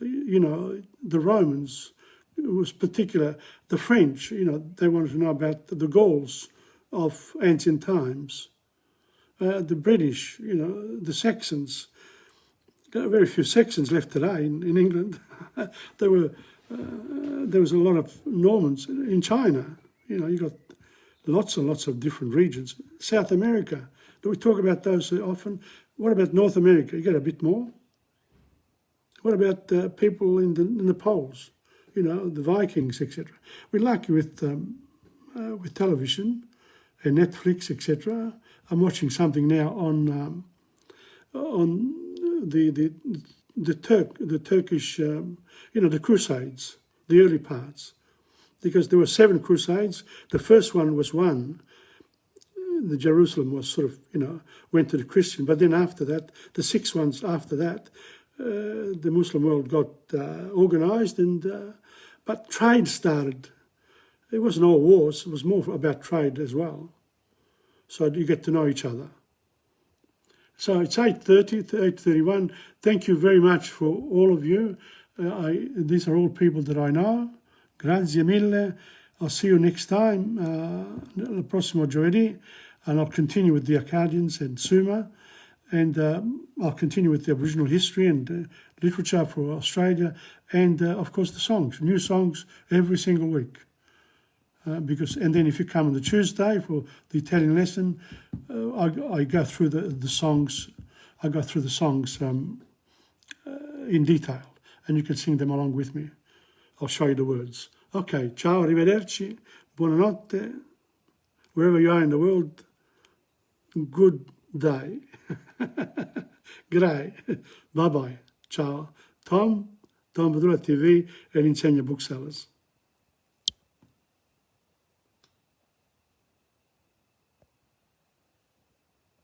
A: You know, the Romans, it was particular. The French, you know, they wanted to know about the Gauls of ancient times. The British, you know, the Saxons. There are very few Saxons left today in England. There was a lot of Normans in China. You know, you got lots and lots of different regions. South America, do we talk about those often? What about North America? You get a bit more. What about people in the poles? You know, the Vikings, etc. We're lucky with television and Netflix, etc. I'm watching something now on the Turkish, you know, the Crusades, the early parts, because there were 7 Crusades. The first one was won. The Jerusalem was sort of, you know, went to the Christian, but then after that, the 6 ones after that, the Muslim world got organised, and but trade started. It wasn't all wars; it was more about trade as well. So you get to know each other. So it's 8:30 to 8:31. Thank you very much for all of you. These are all people that I know. Grazie mille. I'll see you next time, il prossimo giovedì, and I'll continue with the Arcadians and Sumer, and I'll continue with the Aboriginal history and literature for Australia, and of course the songs, new songs every single week. And then if you come on the Tuesday for the Italian lesson, I go through the songs. I go through the songs in detail, and you can sing them along with me. I'll show you the words. Okay, ciao, arrivederci, buonanotte, wherever you are in the world, good day. Great. Bye-bye. Ciao. TomPadulaTV and Insegna Booksellers.